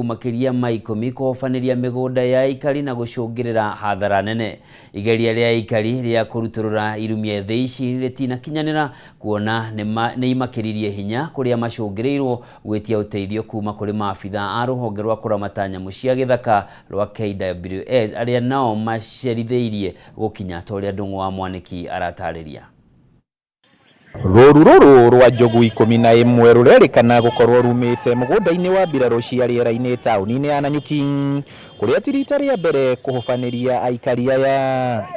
magugu makiria maikumi kuhofaniria migunda ya aikari na gucungirira hathara nene. Igeria ria aikari ria kuruturura irumia theici ritina kinyanira kuona ni imakiririe hinya kuria macungirirwo gwetia uteithio kuma kuri maabitha a ruhonge rwa kuramata nyamu cia githaka rwa KWS aria nao maceritheirie gukinya toria Ndung'u wa Mwaniki aratariria. Rũru rwa njogu 11 rurerikana gukorwo rumite mugunda-ini wa mbirarũ cia rĩera-inĩ taũni-inĩ ya Nanyuki kuria tirita rĩa mbere kuhofaniria aikari aya.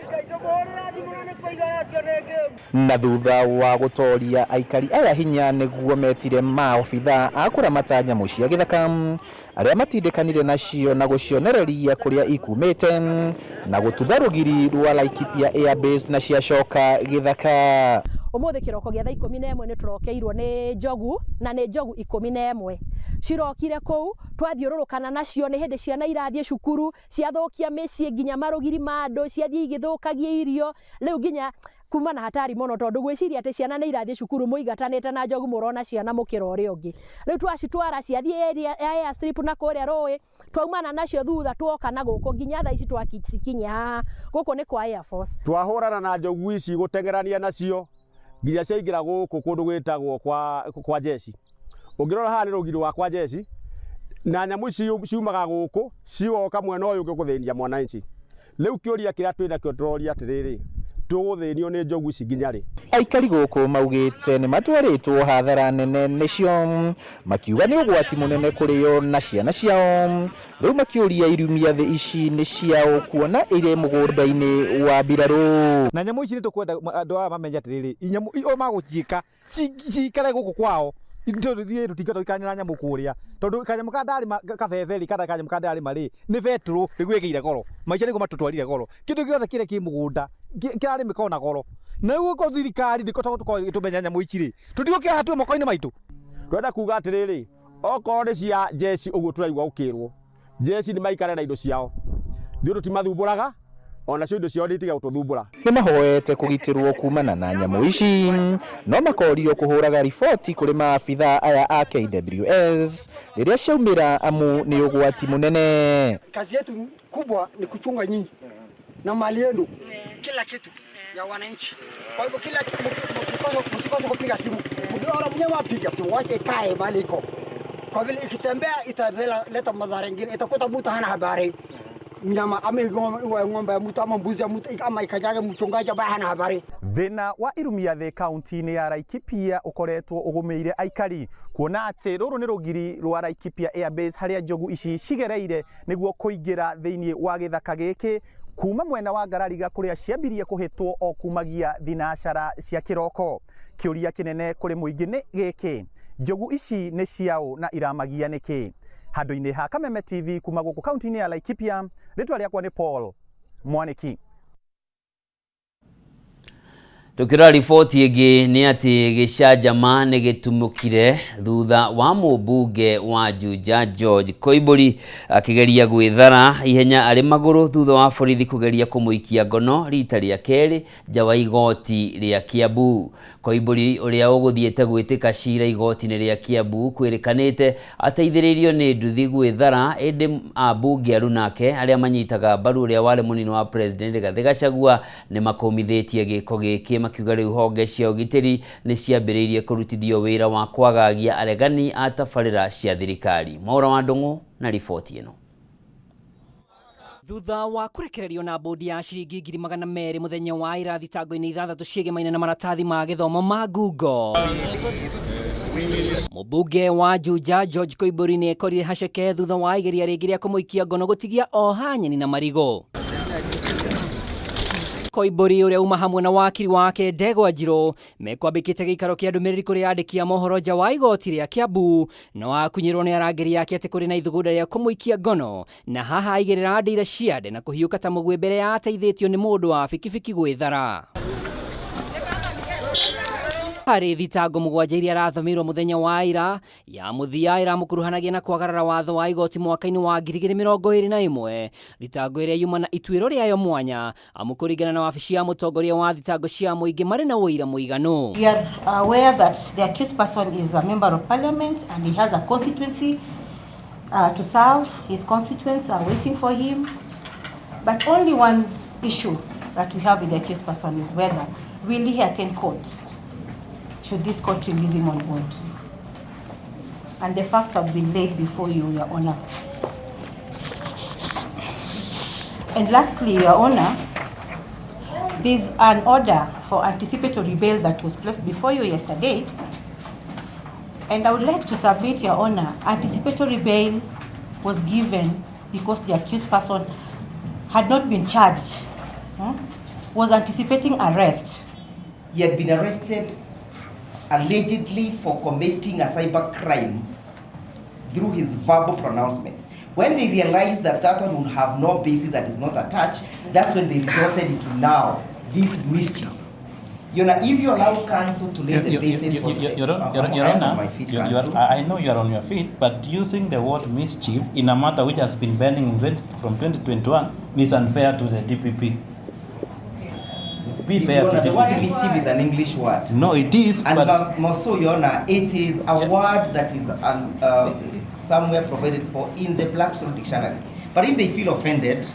Na thutha wa gutoria aikari aya hinya niguo metire maobitha a kuramata nyamu cia githaka aria matindikanire nacio na gucionereria kuria ikumite na gututha rugiri rwa Laikipia Airbase na ciacoka githaka. Umuthi kiroko gĩa thaa 11 ni turokeirwo ni njogu na ni njogu 11 cirokire kou twathiururukana nacio ni hindi ciana irathie cukuru ciathokia mĩciĩ nginya marugiri ma andu ciathie igithukagia irio riu nginya kuma na hatari muno tondu gwiciria ati ciana ni irathie cukuru muigatanite na njogu murona ciana mukira uria ungi riu twacitwara ciathie area ya airstrip na kuria roi twaumana nacio thutha twoka na guku nginya thaa ici twakinya guku ni kwa Air Force twahurana na njogu ici gutengerania nacio nginya ciaingira guku kundu gwitagwo kwa jeshi. Ungirora haha ni rugiri wa kwa jeshi na nyamu ciumaga guku cioka mwena uyu ngikuthinia mwananchi. Riu kiuria kiria twina kio turoria atiriri tuguthinio ni njogu ici nginya ri. Aikari guku maugite ni matwaritwo hathara nene nicio makiuga ni ugwati munene kurio na ciana ciao. Riu makiuria irumia thi ici ni ciao kuona ire mugunda-ini wa mbirarũ. Na nyamu ici ni tukwenda andu aya mamenya atiriri nyamu o magucika cikare guku kwao ithuĩ tũtingĩhota gũikarania nyamu kũrĩa tondũ kanyamu ka ndari kabeberi kana kanyamu ka ndari marĩ nĩ betũrũ nĩgwĩkĩire goro maica nĩguo matũtwarire goro kĩndũ gĩothe kĩrĩa kĩ mũgũnda kĩrarĩ mĩkorwo na goro na rĩu ko thirikari ndĩkoragwo tũmenya nyamu ici rĩ tũtigũkĩoya hatua moko-inĩ maitũ. Twenda kuga atĩrĩrĩ okorwo nĩ cia jeshi ũguo tũraigua ũkĩrwo jeshi nĩ maikare na indo ciao ithuĩ tũtimathumbũraga ona cio indo ciao nĩ itiga gũtũthumbũra. Nĩ mahoete kugitirwo kumana na nyamu ici no makorio kuhuraga riboti kuri maabitha aya a KWS rĩrĩa ciaumĩra amu ni ugwati munene. Kazi yetu kubwa ni kuchunga nyinyi na mali yenu kila kitu ya wananchi. Kwa hivyo kila kitu msikose kupiga simu. Mkiona mnyama apiga simu wache kae mali iko. Kwa vile ikitembea italeta madhara mengine, itakuta mtu hana habari. Mnyama ng'ombe ya mtu ama mbuzi ya mtu ama ikajaga mchungaji ambaye hana habari. Thina wa irumia the kaunti-inĩ ya Laikipia ukoretwo ugumeire aikari kuona atĩ rũrũ nĩ rũgiri rwa Laikipia Airbase harĩa njogu ici cigereire nĩguo kũingĩra thĩinĩ wa gĩthaka gĩkĩ kuma mwena wa Ngarariga kũrĩa ciambirie kũhĩtwo o kumagia thinacara cia kĩroko. Kĩũria kĩnene kũrĩ mũingĩ nĩ gĩkĩ, njogu ici nĩ ciao na iramagia nĩkĩ? Handũ-inĩ ha Kameme TV kuma gũkũ kaunti-inĩ ya Laikipia, rĩtwa rĩakwa nĩ Paul Mwaniki. Tukira riboti ĩngĩ nĩ atĩ gĩcanjama nĩ gĩtumũkire thutha wa mũmbunge wa Juja George Koimbũri akĩgeria gwĩthara ihenya arĩ magũrũ thutha wa borithi kũgeria kũmũikia ngono rita rĩa kerĩ nja wa igoti rĩa Kiambu. Koimbũri ũrĩa ũgũthiĩte gwĩtĩka cira igoti-inĩ rĩa Kiambu kwĩrĩkanĩte ateithĩrĩirio nĩ nduthi gwĩthara ĩndĩ ambunge aru nake arĩa manyitaga mbaru ũrĩa warĩ mũnini wa president Rigathĩ Gachagua nĩ makomithĩtie gĩko gĩkĩ makiuga rĩu honge cia ũgitĩri nĩ ciambĩrĩirie kũrutithio wĩra wa kwagagia aregani a tabarĩra cia thirikari. Mwaura wa Ndung'u na riboti ĩno. Thutha wa kurekererio na bodi ya ciringi 200,000 muthenya wa ira thitango-inĩ 6 ciĩgemaine na maratathi ma gĩthomo ma Google, mũmbunge wa Juja George Koimbũri nĩ ekorire haceke thutha wa igeria rĩngĩ rĩa kũmũikia ngono gũtigia o hanyeni na marigũ. Koimbũri ũrĩa uma hamwe na wakiri wake Ndegwa Njirũ mekwambĩkĩte gĩikaro kĩa ndũmĩrĩri kũrĩ andĩki a mohoro nja wa igoti rĩa Kiambu na wakunyĩrwo nĩ arangĩri yake atĩ kũrĩ na ithugunda rĩa kũmũikia ngono na haha aigĩrĩra ndĩira ciande na kũhiũka ta mũgwĩ mbere ya ateithĩtio nĩ mũndũ wa bikibiki gwĩthara. Harĩ thitango mũgwanja iria arathomirwo muthenya wa ira ya muthia iramukuruhanagia na kwagarara watho wa igoti mwaka-inĩ wa 2021, thitango iria yuma na ituĩro rĩayo mwanya amũkũringana na wabici ya mũtongoria wa thitango cia mũingĩ marĩ na ũira mũiganu. We are aware that the accused person is a member of parliament and he has a constituency to serve. His constituents are waiting for him. But only one issue that we have with the accused person is whether will he attend court should this court release him on bond. And the fact has been laid before you, Your Honor. And lastly, Your Honor, there's an order for anticipatory bail that was placed before you yesterday. And I would like to submit, Your Honor, anticipatory bail was given because the accused person had not been charged, was anticipating arrest. He had been arrested allegedly for committing a cyber crime through his verbal pronouncements. When they realized that that one would have no basis and did not attach, that's when they resorted into now this mischief. You know, if you allow counsel to lay the basis for I know you are on your feet, but using the word mischief in a matter which has been pending from 2021 is unfair to the DPP. Be fair to the word mischief is an English word. No, it is. And more so, Your Honor, it is a word that is somewhere provided for in the Blackstone Dictionary. But if they feel offended,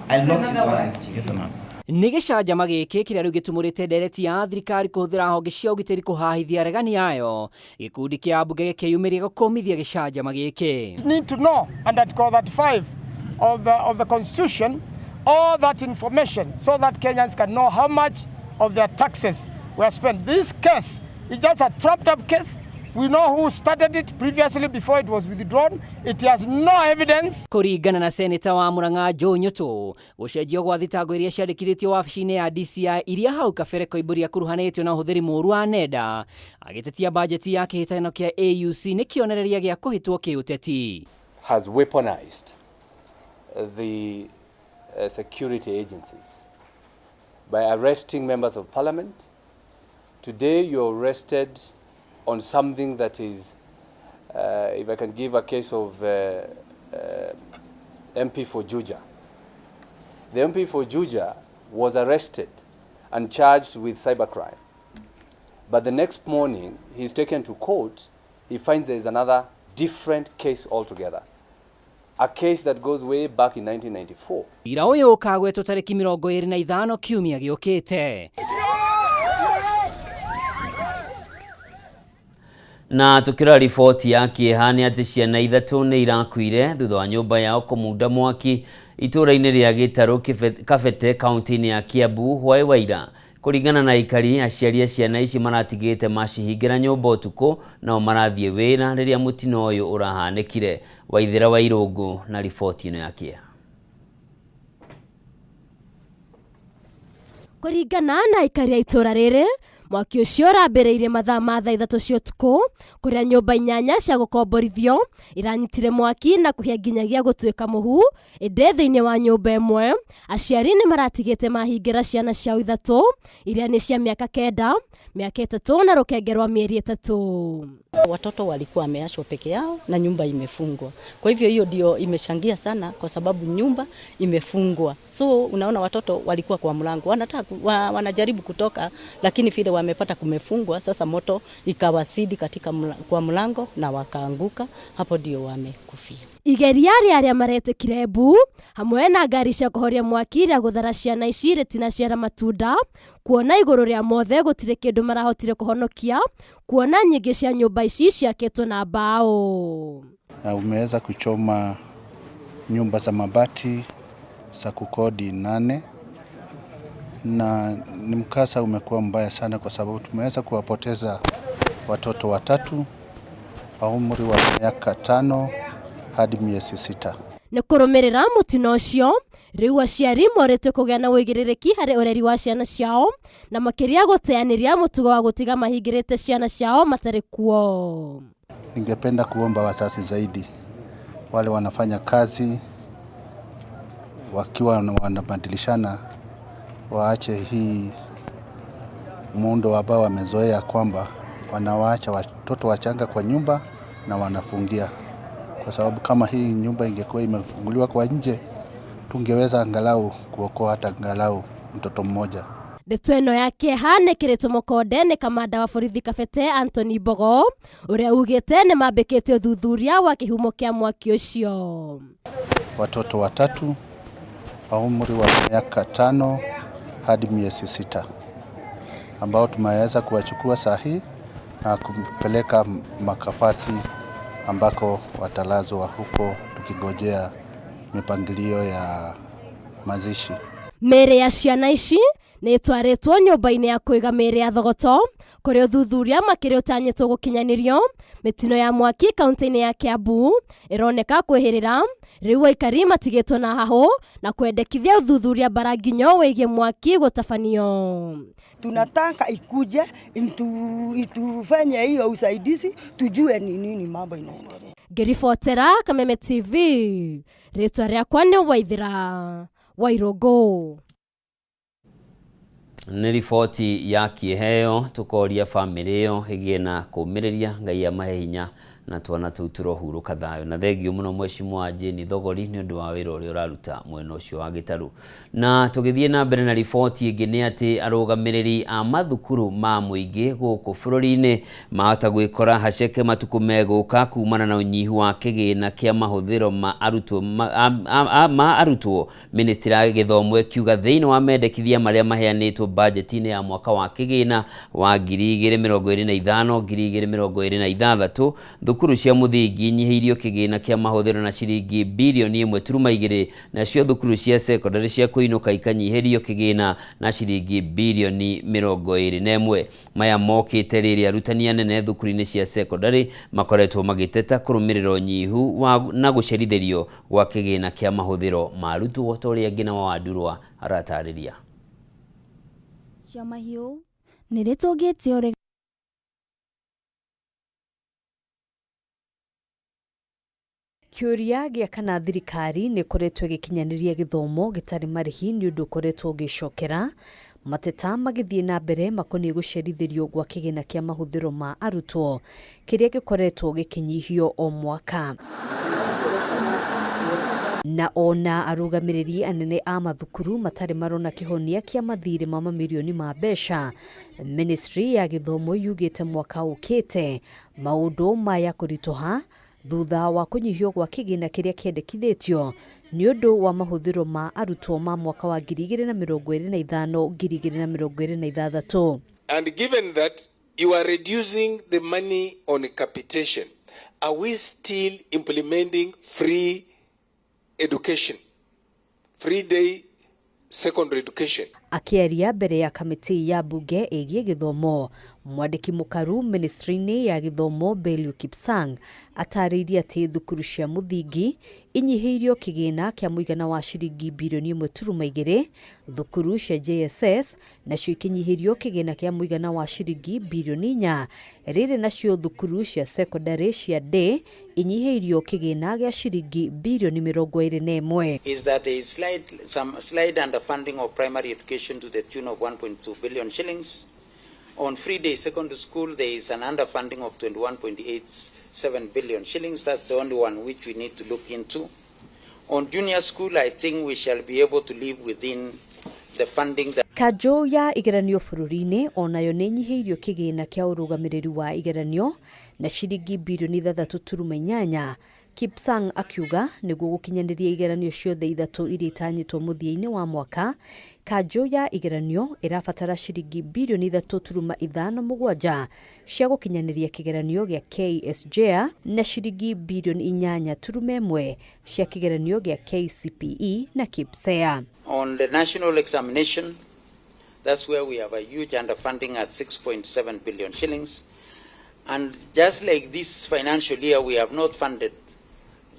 I'll not use the word mischief. Yes, ma'am. Nĩ gĩcanjama gĩkĩ kĩrĩa rĩu gĩtumũrĩte ndereti ya thirikari kũhũthĩra honge cia ũgitĩri kũhahithia regani yayo. Gĩkundi kĩa mbunge gĩkĩyumĩria gũkũmithia gĩcanjama gĩkĩ. Need to know under Article 35 of the Constitution all that information so that Kenyans can know how much of their taxes were spent. This case is just a trapped-up case. We know who started it previously before it was withdrawn. It has no evidence. Kũringana na seneta wa Murang'a Joe Nyoto, gũcenjio gwa thitango iria ciandĩkithĩtio wabici-inĩ ya DCI iria hau kabere Koimbũri akuruhanĩtio na ũhũthĩri mũũru wa nenda, agĩtetia bajeti ya kĩhĩtahĩtano kĩa AUC nĩ kĩonereria gĩa kũhĩtwo kĩũteti. Has weaponized the security agencies by arresting members of parliament. Today you're arrested on something that is, if I can give a case of MP for Juja. The MP for Juja was arrested and charged with cybercrime. But the next morning, he's taken to court, he finds there is another different case altogether. A case that goes way back in 1994. Ira ũyũ ũkagwetwo tarĩki 25 kiumia gĩũkĩte. Na tukira riboti ya kĩeha nĩ atĩ ciana ithatũ nĩ irakuire thutha wa nyũmba yao kũmunda mwaki itũũra-inĩ rĩa Gĩtarũ Kabete kaunti-inĩ ya Kiambu hwaĩ wa ira. Kũringana na aikari, aciari a ciana ici maratigĩte macihingĩra nyũmba ũtukũ nao marathiĩ wĩra rĩrĩa mũtino ũyũ ũrahanĩkire. Waithĩra wa Irũngũ na riboti ĩno ya kĩeha. Kũringana na aikari a itũũra rĩrĩ, mwaki ũcio ũrambĩrĩirie mathaa ma thaa 3 cia ũtukũ kũrĩa nyũmba 8 cia gũkomborithio iranyitire mwaki na kũhĩa nginyagia gũtuĩka mũhu. Ĩndĩ thĩinĩ wa nyũmba ĩmwe aciari nĩ maratigĩte mahingĩra ciana ciao ithatũ iria nĩ cia mĩaka 9, miaka 3 na rũkenge rwa mĩeri 3. Watoto walikuwa wameachwa peke yao na nyumba imefungwa. Kwa hivyo hiyo ndio imechangia sana kwa sababu nyumba imefungwa. So unaona watoto walikuwa kwa mlango. Wanajaribu kutoka lakini vile wamepata kumefungwa, sasa moto ikawasidi katika kwa mlango na wakaanguka, hapo ndio wamekufia. Igeria rĩarĩa maretĩkire mbu hamwe na ngari cia kũhoria mwaki rĩa gũthara ciana ici rĩtinaciara matunda, kuona igũrũ rĩa mothe gũtirĩ kĩndũ marahotire kũhonokia, kuona nyingĩ cia nyũmba ici ciakĩtwo na mbao. Umeweza kuchoma nyumba za mabati za kukodi 8 na ni mkasa umekuwa mbaya sana kwa sababu tumeweza kuwapoteza watoto 3 wa umri wa miaka 5 hadi miezi 6. Nĩ kũrũmĩrĩra mũtino ũcio, rĩu aciari morĩtwo kũgĩa na wĩigĩrĩrĩki harĩ ũreri wa ciana ciao na makĩria gũteanĩria mũtugo wa gũtiga mahingĩrĩte ciana ciao matarĩ kuo. Ningependa kuomba wazazi zaidi wale wanafanya kazi wakiwa wanabadilishana waache hii muundo ambao wamezoea kwamba wanawaacha watoto wachanga kwa nyumba na wanafungia. Kwa sababu kama hii nyumba ingekuwa imefunguliwa kwa nje, tungeweza angalau kuokoa hata angalau mtoto mmoja. Ndeto ĩno ya kĩeha nĩkĩrĩtwo mũkonde nĩ kamanda wa borithi Kabete Anthony Mbogo ũrĩa ugĩte nĩ mambĩkĩte ũthuthuria wa kĩhumo kĩa mwaki ũcio. Watoto watatu wa umri wa miaka 5 hadi miezi 6 ambao tumeweza kuwachukua sahi na kupeleka makafasi ambako watalazwa huko tukingojea mipangilio ya mazishi. Mĩĩrĩ ya ciana ici nĩ ĩtwarĩtwo nyũmba-inĩ ya kũiga mĩĩrĩ ya Thogoto kũrĩa ũthuthuria makĩria ũtanyĩtwo gũkinyanĩrio. Mĩtino ya mwaki kaunti-inĩ ya Kiambu ĩroneka kwĩhĩrĩra, rĩu aikari matigĩtwo na hahũ na kwendekithia ũthuthuria Baranginyo wĩgiĩ mwaki gũtabanio. Tunataka ikuje itufanye hiyo usaidizi tujue ni nini mambo inaendelea. Ngĩribotera Kameme TV, rĩtwa rĩakwa nĩ Waithĩra Wairũngũ. Nĩ riboti ya kĩheo tukoria famĩlĩ ĩyo ĩgĩe na kũũmĩrĩria, Ngai amahe hinya na twana tũu tũrohurũka thayũ. Na thengio mũno Mheshimiwa Jane Thogori nĩ ũndũ wa wĩra ũrĩa ũraruta mwena ũcio wa Gĩtarũ. Na tũgĩthiĩ na mbere na riboti ĩngĩ nĩ atĩ arũgamĩrĩri a mathukuru ma mũingĩ gũkũ bũrũri-inĩ mahota gwĩkora haceke matukũ megũka kumana na ũnyihu wa kĩgĩna kĩa mahũthĩro ma arutwo. Ministry ya Gĩthomo ĩkiuga thĩinĩ wa mendekithia marĩa maheanĩtwo budget-inĩ ya mwaka wa kĩgĩna wa 2025-2026 thukuru cia mũthingi nyihĩirio kĩgĩna kĩa mahũthĩro na ciringi birioni 1.2, nacio thukuru cia secondary cia kũinũka ikanyihĩrio kĩgĩna na ciringi birioni 21. Maya mokĩte rĩrĩa arutani anene thukuru-inĩ cia secondary makoretwo magĩteta kũrũmĩrĩra ũnyihu na gũcerithĩrio gwa kĩgĩna kĩa mahũthĩro ma arutwo, ta ũrĩa Ngina wa Wandurwa aratarĩria. Ciama hiũ nĩ rĩtũngĩte Kĩũria gĩa kana thirikari nĩ koretwo gĩkinyanĩria gĩthomo gĩtarĩ marĩhi nĩ ũndũ koretwo gĩcokera mateta magĩthiĩ na mbere makoniĩ gũcerithĩrio gwa kĩgĩna kĩa mahũthĩro ma arutwo kĩrĩa gĩkoretwo gĩkĩnyihio o mwaka. Na ona arũgamĩrĩri anene a mathukuru matarĩ marona kĩhonia kĩa mathirĩ ma mamirioni ma mbeca, Ministry ya Gĩthomo yugĩte mwaka ũkĩte maũndũ maya kũritũha thutha wa kũnyihio gwa kĩgĩna kĩrĩa kĩendekithĩtio nĩ ũndũ wa mahũthĩro ma arutwo ma mwaka wa 2025-2026. And given that you are reducing the money on capitation, are we still implementing free education, free day secondary education? Akĩaria mbere ya kamĩtĩ ya bunge ĩgiĩ gĩthomo, mwandĩki mũkaru ministry-inĩ ya gĩthomo Belio Kipsang atarĩirie atĩ thukuru cia mũthingi inyihĩirio kĩgĩna kĩa mũigana wa ciringi birioni 1.2, thukuru cia JSS nacio ikinyihĩrio kĩgĩna kĩa mũigana wa ciringi birioni 4, rĩrĩ nacio thukuru cia secondary cia D inyihĩirio kĩgĩna gĩa ciringi birioni 21. Is that there is some slight underfunding of primary education to the tune of 1.2 billion shillings. On free day secondary school, there is an underfunding of 21.87 billion shillings. That's the only one which we need to look into. On junior school, I think we shall be able to live within the funding that... Kanjo ya igeranio bũrũri-inĩ onayo nĩ nyihĩirio kĩgĩna kĩa ũrũgamĩrĩri wa igeranio na ciringi birioni 3.8. Kipsang akiuga nĩguo gũkinyanĩria igeranio ciothe ithatũ iria itanyĩtwo mũthia-inĩ wa mwaka, kanjo ya igeranio ĩrabatara ciringi birioni 3.57 cia gũkinyanĩria kĩgeranio gĩa KSJA na ciringi birioni 8.1 cia kĩgeranio gĩa KCPE na KPSEA. On the national examination, that's where we have a huge underfunding at 6.7 billion shillings. And just like this financial year, we have not funded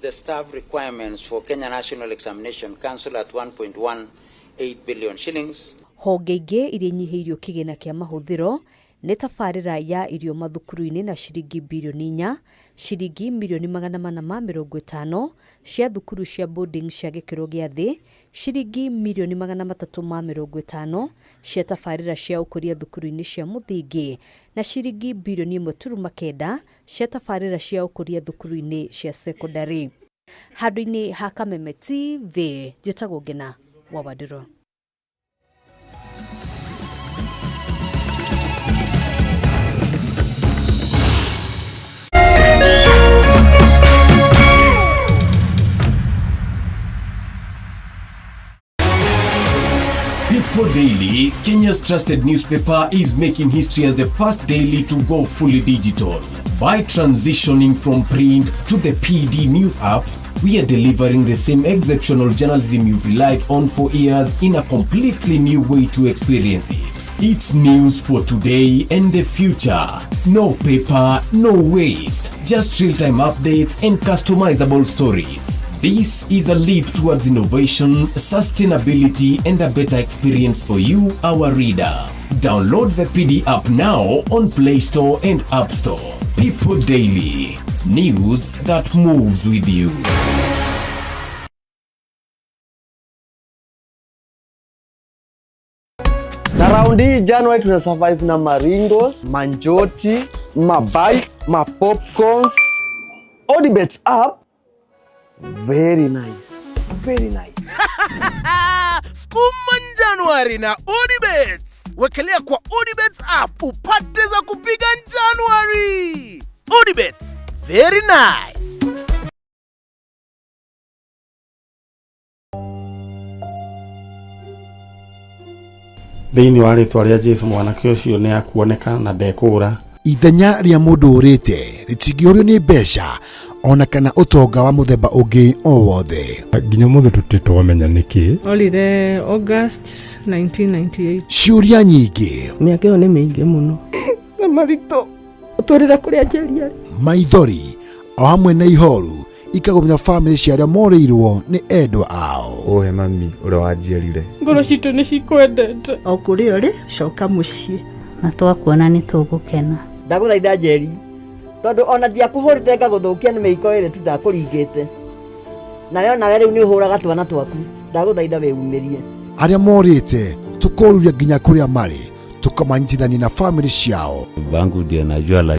the staff requirements for Kenya National Examination Council at 1.18 billion shillings. Honge ingĩ iria nyihĩirio kĩgĩna kĩa mahũthĩro nĩ tabarĩra ya irio mathukuru-inĩ na ciringi birioni 4, ciringi milioni 450 cia thukuru cia boarding cia gĩkĩro gĩa thĩ, ciringi milioni 350 cia tabarĩra cia ũkũria thukuru-inĩ cia mũthingi na ciringi birioni 1.9 cia tabarĩra cia ũkũria thukuru-inĩ cia secondary. Handũ-inĩ ha Kameme TV, njĩtagwo Ngina wa Wandurwa. People Daily, Kenya's trusted newspaper, is making history as the first daily to go fully digital. By transitioning from print to the PD News app, we are delivering the same exceptional journalism you've relied on for years in a completely new way to experience it. It's news for today and the future. No paper, no waste. Just real-time updates and customizable stories. This is a leap towards innovation, sustainability, and a better experience for you, our reader. Download the PD app now on Play Store and App Store. People Daily. News that moves with you. Na raundi January tuna survive na maringos, manjoti, mabai, mapopcorns. Odibets app, very nice. Very nice. Skuman January na Odibets. Wekelea kwa Odibets app upate za kupiga January. Odibets, very nice. Thĩinĩ wa rĩtwa rĩa Jesũ mwanake ũcio nĩ akuoneka na ndekũra. Ithenya rĩa mũndũ ũrĩte rĩtingĩũrio nĩ mbeca ona kana ũtonga wa mũthemba ũngĩ o wothe. Nginya mũthĩ tũtitwamenya nĩkĩ. Olire August 1998. Ciũria nyingĩ. Mĩaka ĩyo nĩ mĩingĩ mũno. Na maritũ ũtũrĩra kũrĩa njeri. Maithori o hamwe na ihoru ikagomya family cia arĩa morĩirwo nĩ endwa ao. Ohe mami ũrĩa wanjierire. Ngoro citũ nĩ cikwendete. O kũrĩa ũrĩ coka mũciĩ. Na twakuona nĩ tũgũkena. Ndagũthaitha Njeri, tondũ ona ndiakũhũrĩte ngagũthũkia nĩ mĩiko ĩrĩ tu ndakũringĩte. Nayo nawe rĩu nĩ ũhũraga twana twaku. Ndagũthaitha wĩumĩrie. Arĩa morĩte tũkũruria nginya kũrĩa marĩ, tũkamanyitithania na family ciao. Bangu ndiye najua